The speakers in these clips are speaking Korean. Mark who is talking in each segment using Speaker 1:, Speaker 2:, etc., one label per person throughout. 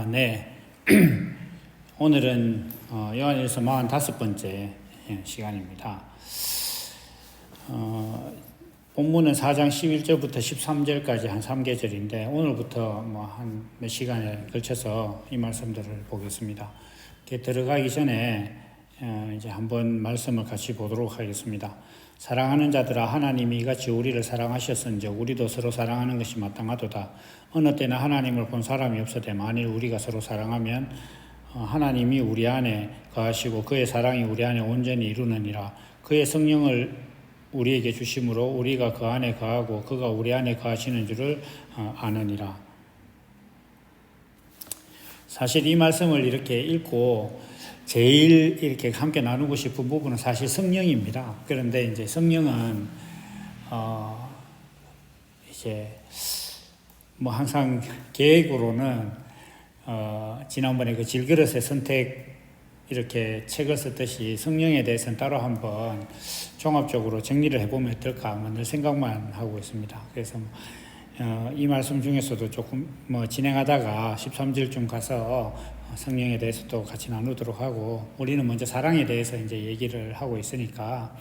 Speaker 1: 네. 오늘은 요한일서 45번째 시간입니다. 본문은 4장 11절부터 13절까지 한 3계절인데 오늘부터 한 몇 시간에 걸쳐서 이 말씀들을 보겠습니다. 이렇게 들어가기 전에 이제 한번 말씀을 같이 보도록 하겠습니다. 사랑하는 자들아, 하나님이 이같이 우리를 사랑하셨은즉 우리도 서로 사랑하는 것이 마땅하도다. 어느 때나 하나님을 본 사람이 없으되 만일 우리가 서로 사랑하면 하나님이 우리 안에 거하시고 그의 사랑이 우리 안에 온전히 이루느니라. 그의 성령을 우리에게 주심으로 우리가 그 안에 거하고 그가 우리 안에 거하시는 줄을 아느니라. 사실 이 말씀을 이렇게 읽고 제일 이렇게 함께 나누고 싶은 부분은 사실 성령입니다. 그런데 이제 성령은 이제 항상 계획으로는 지난번에 그 질그릇의 선택 이렇게 책을 썼듯이 성령에 대해서는 따로 한번 종합적으로 정리를 해보면 어떨까 늘 생각만 하고 있습니다. 그래서 이 말씀 중에서도 조금 진행하다가 13절쯤 가서 성령에 대해서도 같이 나누도록 하고, 우리는 먼저 사랑에 대해서 이제 얘기를 하고 있으니까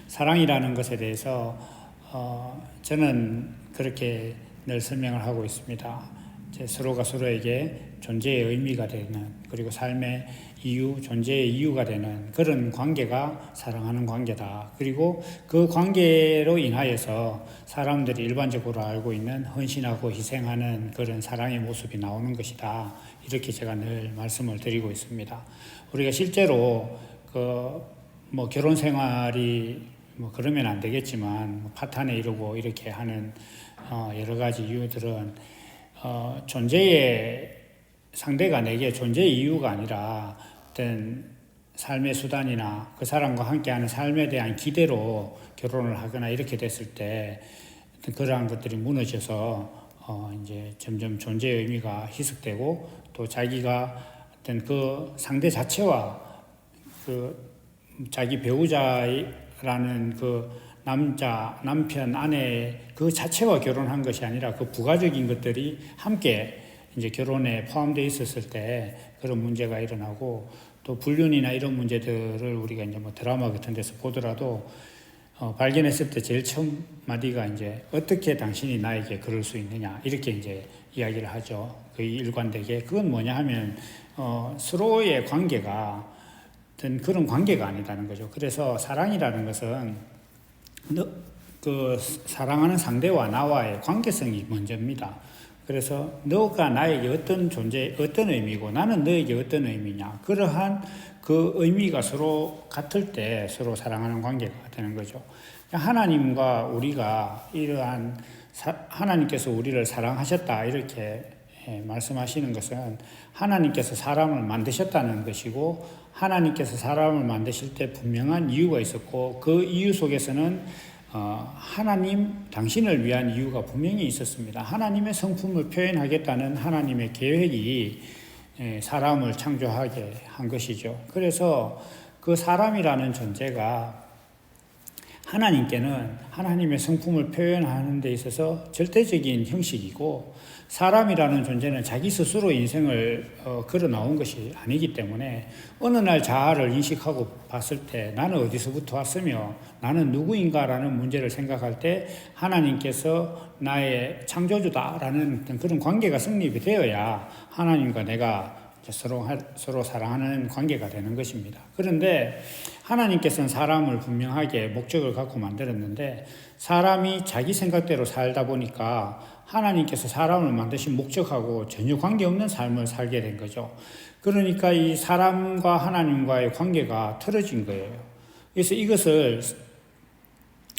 Speaker 1: 사랑이라는 것에 대해서 저는 그렇게 늘 설명을 하고 있습니다. 이제 서로가 서로에게 존재의 의미가 되는, 그리고 삶의 이유, 존재의 이유가 되는 그런 관계가 사랑하는 관계다. 그리고 그 관계로 인하여서 사람들이 일반적으로 알고 있는 헌신하고 희생하는 그런 사랑의 모습이 나오는 것이다. 이렇게 제가 늘 말씀을 드리고 있습니다. 우리가 실제로 결혼 생활이 그러면 안 되겠지만 파탄에 이르고 이렇게 하는 여러 가지 이유들은 존재의 상대가 내게 존재의 이유가 아니라 어떤 삶의 수단이나 그 사람과 함께하는 삶에 대한 기대로 결혼을 하거나 이렇게 됐을 때 그러한 것들이 무너져서 이제 점점 존재의 의미가 희석되고, 또 자기가 어떤 그 상대 자체와 그 자기 배우자라는 그 남편, 아내 그 자체와 결혼한 것이 아니라 그 부가적인 것들이 함께 이제 결혼에 포함되어 있었을 때 그런 문제가 일어나고, 또 불륜이나 이런 문제들을 우리가 이제 드라마 같은 데서 보더라도 발견했을 때 제일 처음 마디가 이제 어떻게 당신이 나에게 그럴 수 있느냐 이렇게 이제 이야기를 하죠. 그 일관되게. 그건 뭐냐 하면 서로의 관계가 어떤 그런 관계가 아니라는 거죠. 그래서 사랑이라는 것은 그 사랑하는 상대와 나와의 관계성이 먼저입니다. 그래서 너가 나에게 어떤 존재, 어떤 의미고 나는 너에게 어떤 의미냐, 그러한 그 의미가 서로 같을 때 서로 사랑하는 관계가 되는 거죠. 하나님과 우리가 이러한 하나님께서 우리를 사랑하셨다 이렇게 말씀하시는 것은 하나님께서 사람을 만드셨다는 것이고, 하나님께서 사람을 만드실 때 분명한 이유가 있었고, 그 이유 속에서는 하나님 당신을 위한 이유가 분명히 있었습니다. 하나님의 성품을 표현하겠다는 하나님의 계획이 사람을 창조하게 한 것이죠. 그래서 그 사람이라는 존재가 하나님께는 하나님의 성품을 표현하는 데 있어서 절대적인 형식이고, 사람이라는 존재는 자기 스스로 인생을 걸어 나온 것이 아니기 때문에 어느 날 자아를 인식하고 봤을 때 나는 어디서부터 왔으며 나는 누구인가라는 문제를 생각할 때 하나님께서 나의 창조주다라는 그런 관계가 성립이 되어야 하나님과 내가 서로 사랑하는 관계가 되는 것입니다. 그런데 하나님께서는 사람을 분명하게 목적을 갖고 만들었는데, 사람이 자기 생각대로 살다 보니까 하나님께서 사람을 만드신 목적하고 전혀 관계없는 삶을 살게 된 거죠. 그러니까 이 사람과 하나님과의 관계가 틀어진 거예요. 그래서 이것을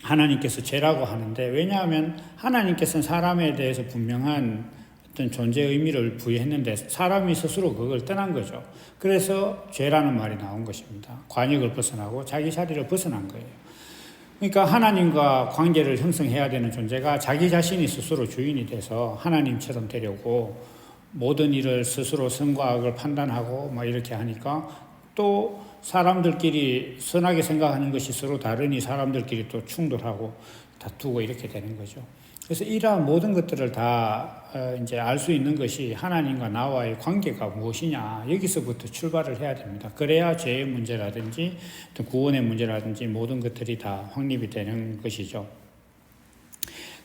Speaker 1: 하나님께서 죄라고 하는데, 왜냐하면 하나님께서는 사람에 대해서 분명한 어떤 존재의 의미를 부여했는데 사람이 스스로 그걸 떠난 거죠. 그래서 죄라는 말이 나온 것입니다. 관역을 벗어나고 자기 자리를 벗어난 거예요. 그러니까 하나님과 관계를 형성해야 되는 존재가 자기 자신이 스스로 주인이 돼서 하나님처럼 되려고 모든 일을 스스로 선과 악을 판단하고 이렇게 하니까, 또 사람들끼리 선하게 생각하는 것이 서로 다르니 사람들끼리 또 충돌하고 다투고 이렇게 되는 거죠. 그래서 이러한 모든 것들을 다 이제 알 수 있는 것이 하나님과 나와의 관계가 무엇이냐, 여기서부터 출발을 해야 됩니다. 그래야 죄의 문제라든지 구원의 문제라든지 모든 것들이 다 확립이 되는 것이죠.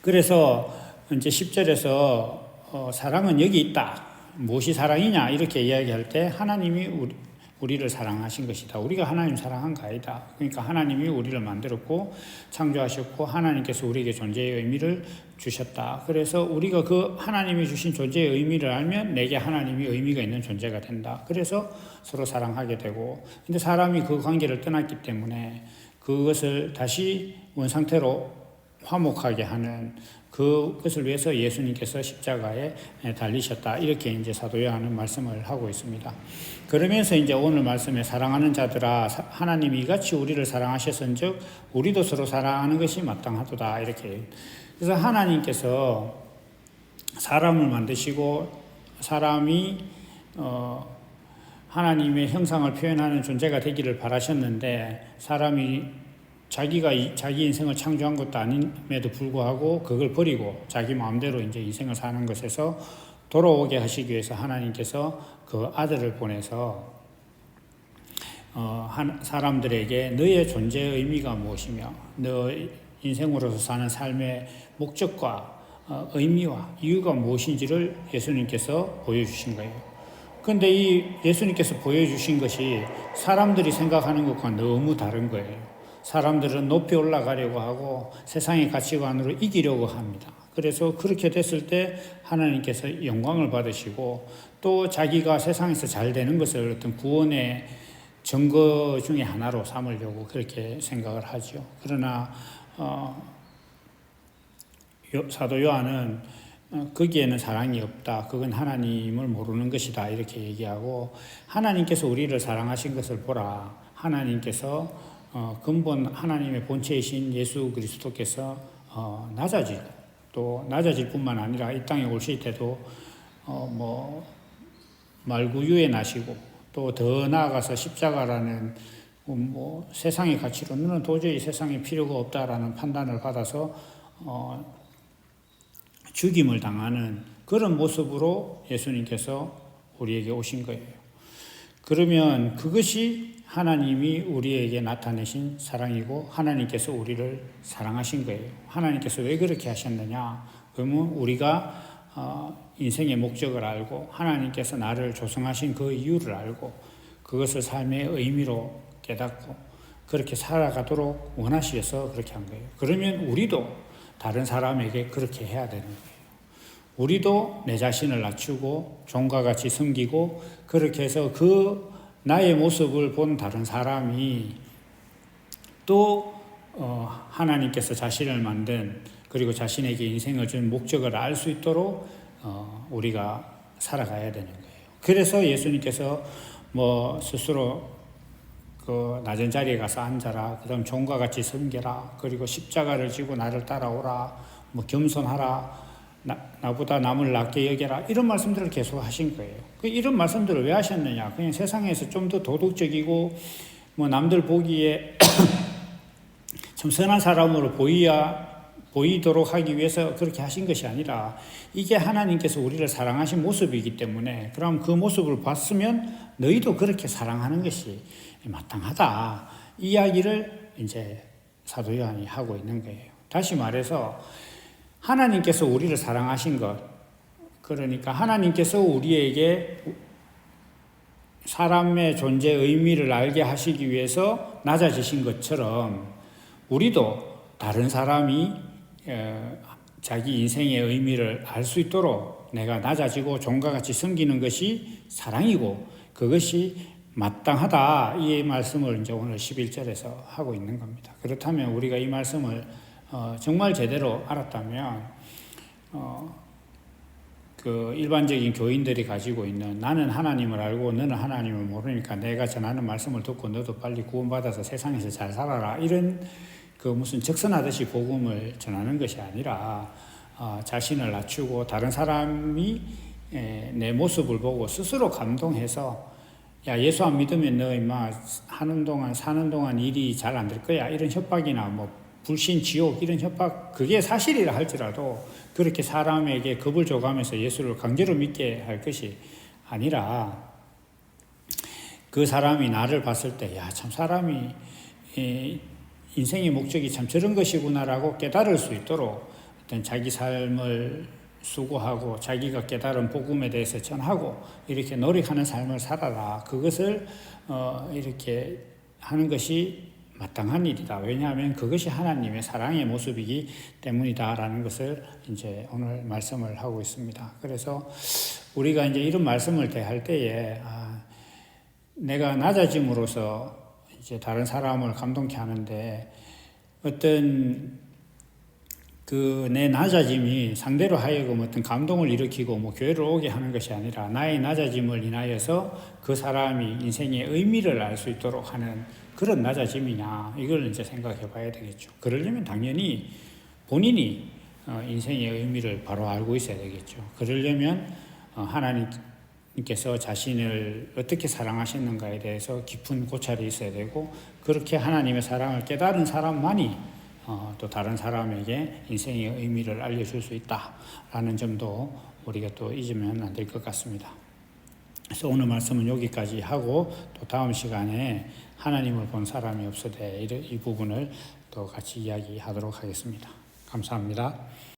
Speaker 1: 그래서 이제 10절에서 사랑은 여기 있다. 무엇이 사랑이냐 이렇게 이야기할 때 하나님이 우리를 사랑하신 것이다. 우리가 하나님 사랑한 거 아니다. 그러니까 하나님이 우리를 만들었고 창조하셨고 하나님께서 우리에게 존재의 의미를 주셨다. 그래서 우리가 그 하나님이 주신 존재의 의미를 알면 내게 하나님이 의미가 있는 존재가 된다. 그래서 서로 사랑하게 되고, 근데 사람이 그 관계를 떠났기 때문에 그것을 다시 원상태로 화목하게 하는 그것을 위해서 예수님께서 십자가에 달리셨다. 이렇게 이제 사도 요한은 말씀을 하고 있습니다. 그러면서 이제 오늘 말씀에 사랑하는 자들아 하나님이 이같이 우리를 사랑하셨은즉 우리도 서로 사랑하는 것이 마땅하도다. 이렇게. 그래서 하나님께서 사람을 만드시고 사람이 하나님의 형상을 표현하는 존재가 되기를 바라셨는데 사람이 자기가 자기 인생을 창조한 것도 아님에도 불구하고 그걸 버리고 자기 마음대로 이제 인생을 사는 것에서 돌아오게 하시기 위해서 하나님께서 그 아들을 보내서 사람들에게 너의 존재의 의미가 무엇이며 너 인생으로서 사는 삶의 목적과 의미와 이유가 무엇인지를 예수님께서 보여주신 거예요. 그런데 이 예수님께서 보여주신 것이 사람들이 생각하는 것과 너무 다른 거예요. 사람들은 높이 올라가려고 하고 세상의 가치관으로 이기려고 합니다. 그래서 그렇게 됐을 때 하나님께서 영광을 받으시고 또 자기가 세상에서 잘 되는 것을 어떤 구원의 증거 중에 하나로 삼으려고 그렇게 생각을 하죠. 그러나 사도 요한은 거기에는 사랑이 없다. 그건 하나님을 모르는 것이다. 이렇게 얘기하고 하나님께서 우리를 사랑하신 것을 보라. 하나님께서 근본 하나님의 본체이신 예수 그리스도께서 낮아지고 또 낮아질 뿐만 아니라 이 땅에 오실 때도 말구유에 나시고 또 더 나아가서 십자가라는 세상의 가치로는 도저히 세상에 필요가 없다라는 판단을 받아서 죽임을 당하는 그런 모습으로 예수님께서 우리에게 오신 거예요. 그러면 그것이 하나님이 우리에게 나타내신 사랑이고 하나님께서 우리를 사랑하신 거예요. 하나님께서 왜 그렇게 하셨느냐? 그러면 우리가 인생의 목적을 알고 하나님께서 나를 조성하신 그 이유를 알고 그것을 삶의 의미로 깨닫고 그렇게 살아가도록 원하셔서 그렇게 한 거예요. 그러면 우리도 다른 사람에게 그렇게 해야 되는 거예요. 우리도 내 자신을 낮추고 종과 같이 섬기고 그렇게 해서 그 나의 모습을 본 다른 사람이 또 하나님께서 자신을 만든 그리고 자신에게 인생을 준 목적을 알 수 있도록 우리가 살아가야 되는 거예요. 그래서 예수님께서 스스로 그 낮은 자리에 가서 앉아라. 그다음 종과 같이 섬겨라. 그리고 십자가를 지고 나를 따라오라. 겸손하라. 나보다 남을 낮게 여겨라. 이런 말씀들을 계속 하신 거예요. 이런 말씀들을 왜 하셨느냐? 그냥 세상에서 좀 더 도덕적이고 남들 보기에 참 선한 사람으로 보이도록 하기 위해서 그렇게 하신 것이 아니라 이게 하나님께서 우리를 사랑하신 모습이기 때문에 그럼 그 모습을 봤으면 너희도 그렇게 사랑하는 것이 마땅하다. 이 이야기를 이제 사도 요한이 하고 있는 거예요. 다시 말해서 하나님께서 우리를 사랑하신 것, 그러니까 하나님께서 우리에게 사람의 존재 의미를 알게 하시기 위해서 낮아지신 것처럼 우리도 다른 사람이 자기 인생의 의미를 알 수 있도록 내가 낮아지고 종과 같이 섬기는 것이 사랑이고 그것이 마땅하다. 이 말씀을 이제 오늘 11절에서 하고 있는 겁니다. 그렇다면 우리가 이 말씀을 정말 제대로 알았다면 그 일반적인 교인들이 가지고 있는 나는 하나님을 알고 너는 하나님을 모르니까 내가 전하는 말씀을 듣고 너도 빨리 구원받아서 세상에서 잘 살아라 이런 그 무슨 적선하듯이 복음을 전하는 것이 아니라 자신을 낮추고 다른 사람이 내 모습을 보고 스스로 감동해서 야 예수 안 믿으면 너 임마 사는 동안 일이 잘 안 될 거야 이런 협박이나 불신, 지옥 이런 협박 그게 사실이라 할지라도 그렇게 사람에게 겁을 줘가면서 예수를 강제로 믿게 할 것이 아니라 그 사람이 나를 봤을 때 야, 참 사람이 인생의 목적이 참 저런 것이구나라고 깨달을 수 있도록 어떤 자기 삶을 수고하고 자기가 깨달은 복음에 대해서 전하고 이렇게 노력하는 삶을 살아라. 그것을 이렇게 하는 것이 마땅한 일이다. 왜냐하면 그것이 하나님의 사랑의 모습이기 때문이다라는 것을 이제 오늘 말씀을 하고 있습니다. 그래서 우리가 이제 이런 말씀을 대할 때에 내가 낮아짐으로써 이제 다른 사람을 감동케 하는데 어떤 그 내 낮아짐이 상대로 하여금 어떤 감동을 일으키고 뭐 교회를 오게 하는 것이 아니라 나의 낮아짐을 인하여서 그 사람이 인생의 의미를 알 수 있도록 하는 그런 낮아짐이냐 이걸 이제 생각해 봐야 되겠죠. 그러려면 당연히 본인이 인생의 의미를 바로 알고 있어야 되겠죠. 그러려면 하나님께서 자신을 어떻게 사랑하셨는가에 대해서 깊은 고찰이 있어야 되고 그렇게 하나님의 사랑을 깨달은 사람만이 또 다른 사람에게 인생의 의미를 알려줄 수 있다라는 점도 우리가 또 잊으면 안 될 것 같습니다. 그래서 오늘 말씀은 여기까지 하고 또 다음 시간에 하나님을 본 사람이 없으되 이 부분을 또 같이 이야기하도록 하겠습니다. 감사합니다.